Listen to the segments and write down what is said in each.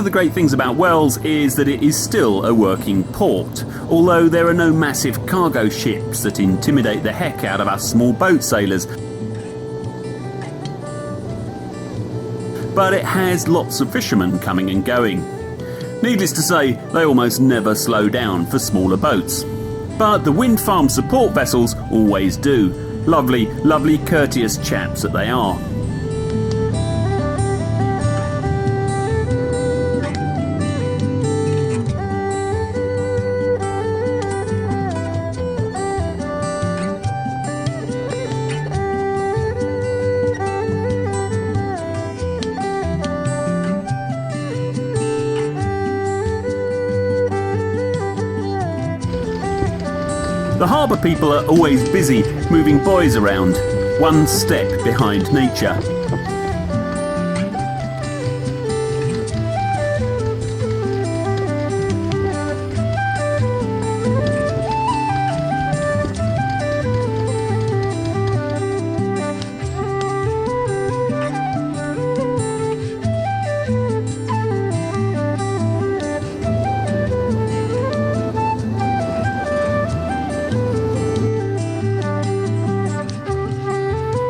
of the great things about Wells is that it is still a working port, although there are no massive cargo ships that intimidate the heck out of us small boat sailors. But it has lots of fishermen coming and going. Needless to say, they almost never slow down for smaller boats. But the wind farm support vessels always do. Lovely, lovely courteous chaps that they are. The harbour people are always busy moving buoys around, one step behind nature.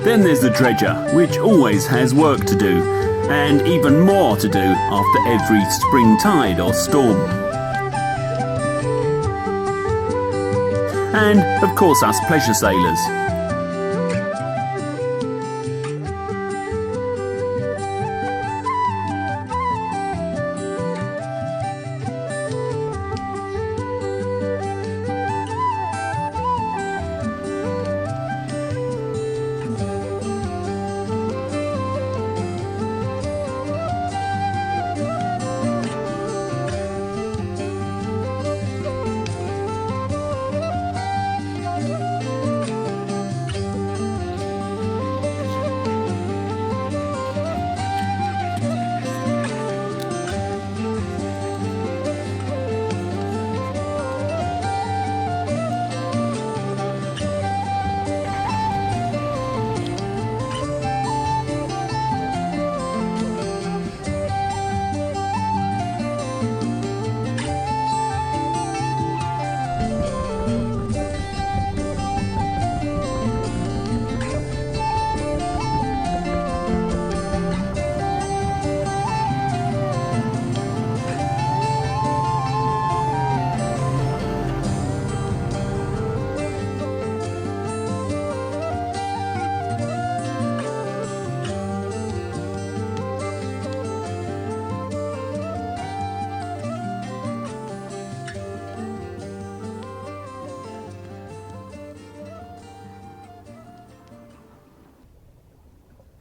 Then there's the dredger, which always has work to do, and even more to do after every spring tide or storm. And, of course, us pleasure sailors.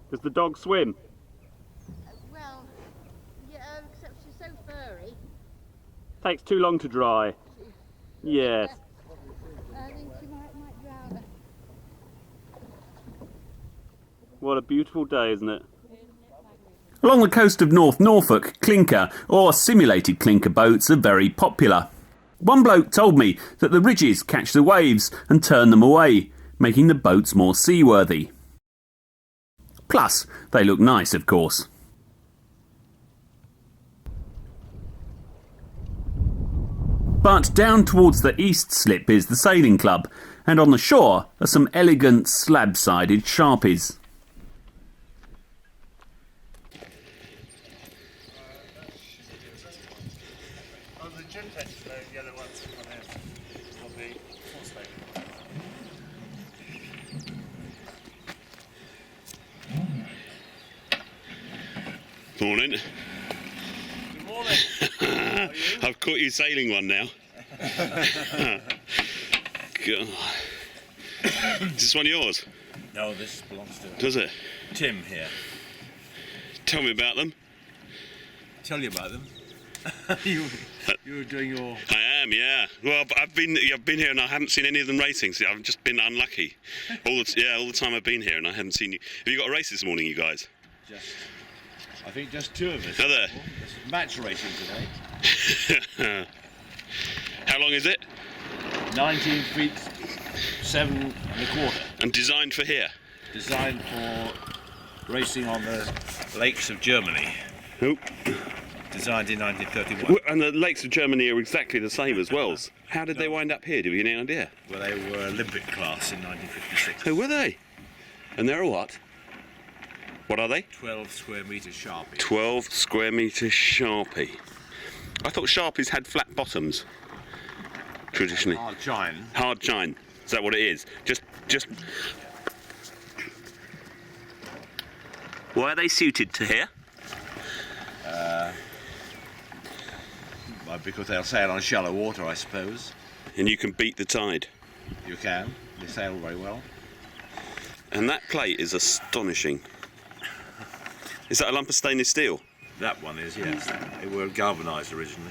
Does the dog swim? Well, yeah, except she's so furry. Takes too long to dry. Yes. I think she might drown her. What a beautiful day, isn't it? Along the coast of North Norfolk, clinker or simulated clinker boats are very popular. One bloke told me that the ridges catch the waves and turn them away, making the boats more seaworthy. Plus, they look nice, of course. But down towards the east slip is the sailing club, and on the shore are some elegant slab-sided Sharpies. Morning. Good morning. How are you? I've caught you sailing one now. God. Is this one yours? No, this belongs to Does it? Tim here. Tell me about them. Tell you about them. you were doing your... I am, yeah. Well, I've been here and I haven't seen any of them racing. So I've just been unlucky. All the time I've been here and I haven't seen you. Have you got a race this morning, you guys? I think just two of us. Are there? It's match racing today. How long is it? 19 feet 7 1/4. And designed for here? Designed for racing on the lakes of Germany. Oop. Designed in 1931. And the lakes of Germany are exactly the same as Wells. How did they wind up here? Do you have any idea? Well, they were Olympic class in 1956. Who were they? And they're a what? What are they? 12 square metre Sharpie. 12 square metre Sharpie. I thought Sharpies had flat bottoms. Traditionally. Hard chine. Hard chine. Is that what it is? Just. Why are they suited to here? Well, because they'll sail on shallow water, I suppose. And you can beat the tide. You can. They sail very well. And that plate is astonishing. Is that a lump of stainless steel? That one is, yes. They were galvanised originally.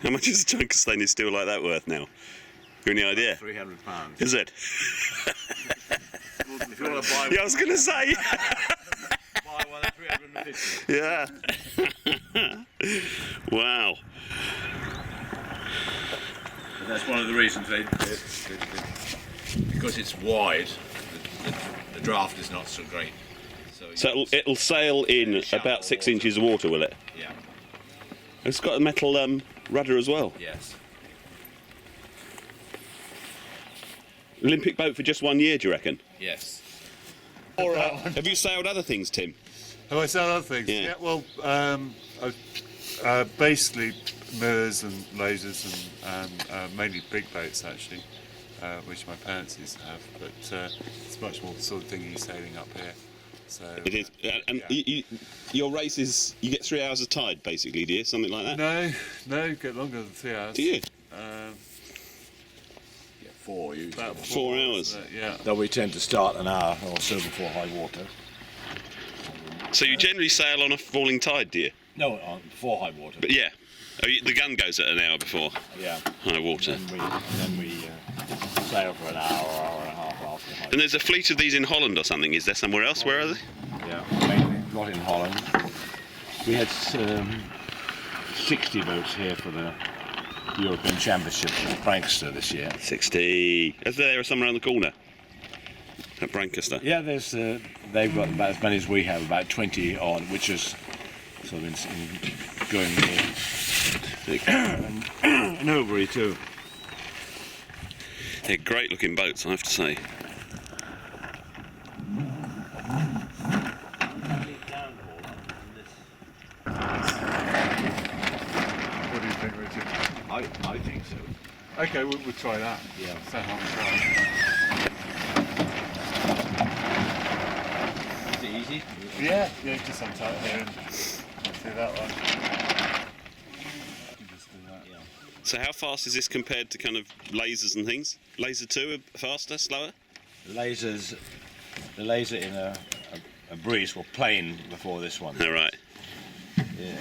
How much is a chunk of stainless steel like that worth now? You any idea? £300. Is it? If you want to buy Yeah, I was going to say. buy one at 350. Yeah. Wow. And that's one of the reasons because it's wide, the draft is not so great. So it'll sail in about 6 inches of water, will it? Yeah. It's got a metal rudder as well. Yes. Olympic boat for just 1 year, do you reckon? Yes. Or have you sailed other things, Tim? Have I sailed other things? Yeah. Well, basically mirrors and lasers and mainly big boats actually, which my parents used to have. But it's much more the sort of thing you're sailing up here. So It is. And yeah. your races, you get 3 hours of tide, basically, do you? Something like that? No, get longer than 3 hours. Do you? Yeah, 4 usually. About 4 hours. Yeah. Though we tend to start an hour or so before high water. So you generally sail on a falling tide, do you? No, before high water. But yeah. The gun goes at an hour before Yeah. high water. Then we sail for an hour and a half after high water. And there's a fleet of these in Holland or something. Is there somewhere else? Where are they? Yeah, mainly not in Holland. We had 60 boats here for the European Championships at Brancaster this year. 60. Is there somewhere around the corner? At Brancaster? Yeah, there's they've got about as many as we have, about 20 odd, which is sort of going and Overy too. They're great looking boats, I have to say. What do you think, Richard? I think so. Okay, we'll try that. Yeah. So how we try. Is it easy? Yeah, just untie it here and let's do that one. Just do that. Yeah. So how fast is this compared to kind of lasers and things? Laser 2 are faster, slower? The laser in a breeze were plain before this one. All right. Yeah,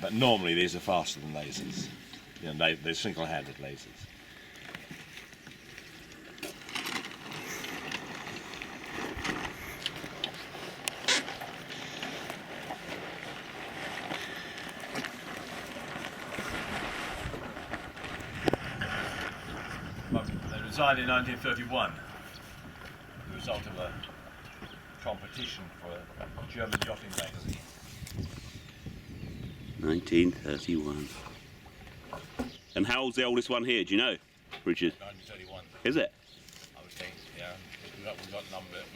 but normally these are faster than lasers. You know, they're single-handed lasers. They were designed in 1931, the result of a competition for a German yachting magazine. 1931. And how old's the oldest one here, do you know, Richard? 1931. Is it? I would think, yeah. We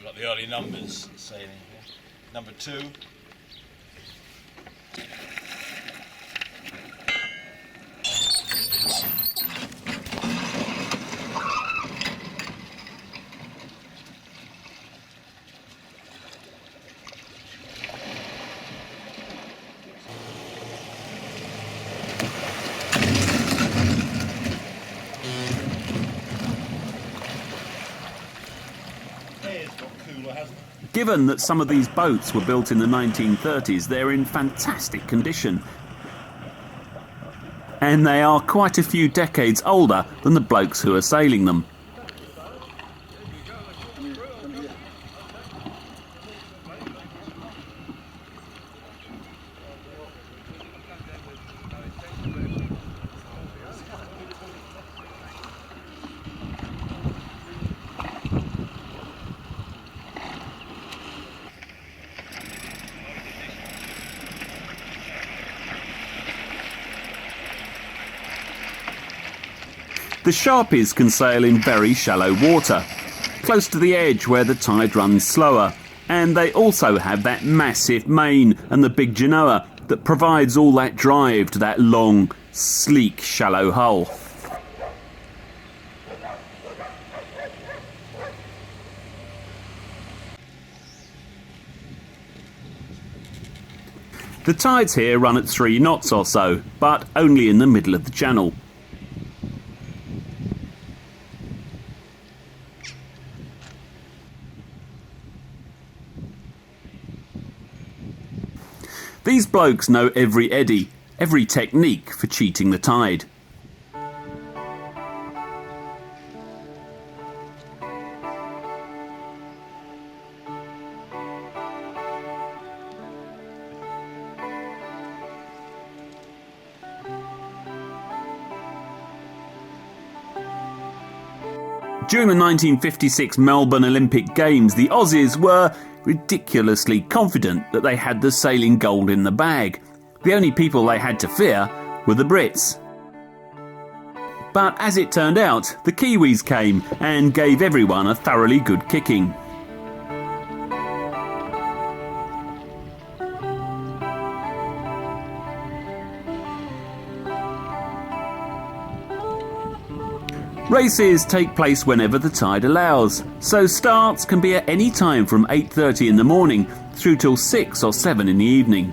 got the early numbers sailing here. Number 2. Given that some of these boats were built in the 1930s, they're in fantastic condition. And they are quite a few decades older than the blokes who are sailing them. The Sharpies can sail in very shallow water, close to the edge where the tide runs slower, and they also have that massive mane and the big genoa that provides all that drive to that long, sleek, shallow hull. The tides here run at 3 knots or so, but only in the middle of the channel. These blokes know every eddy, every technique for cheating the tide. During the 1956 Melbourne Olympic Games, the Aussies were ridiculously confident that they had the sailing gold in the bag. The only people they had to fear were the Brits. But as it turned out, the Kiwis came and gave everyone a thoroughly good kicking. Races take place whenever the tide allows, so starts can be at any time from 8:30 in the morning through till 6 or 7 in the evening.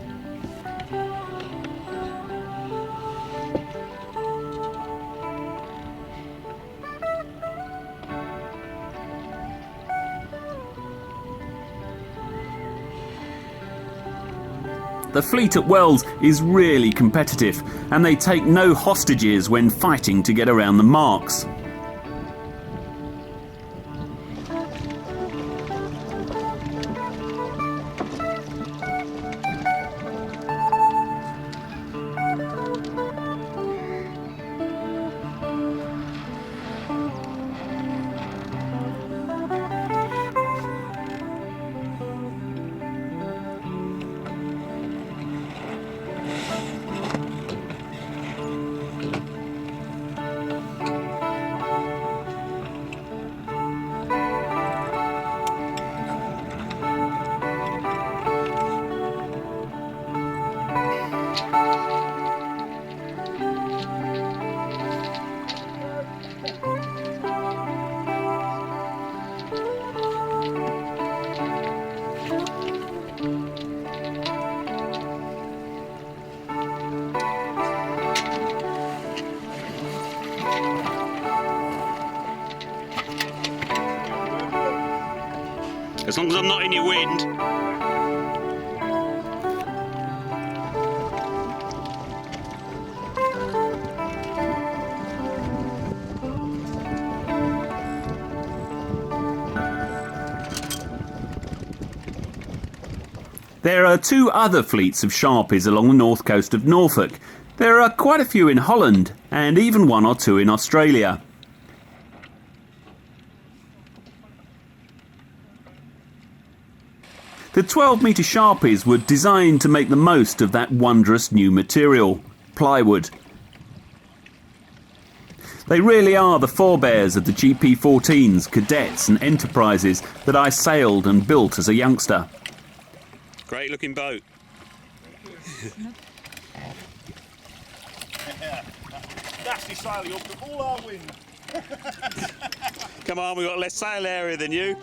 The fleet at Wells is really competitive, and they take no hostages when fighting to get around the marks. As long as I'm not in your wind. There are 2 other fleets of Sharpies along the north coast of Norfolk. There are quite a few in Holland, and even 1 or 2 in Australia. The 12-metre Sharpies were designed to make the most of that wondrous new material, plywood. They really are the forebears of the GP14s, Cadets and Enterprises that I sailed and built as a youngster. Great looking boat. Nasty sail, you'll put all our wind. Come on, we've got less sail area than you.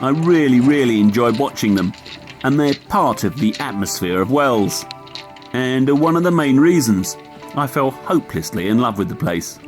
I really enjoyed watching them, and they're part of the atmosphere of Wells, and are one of the main reasons I fell hopelessly in love with the place.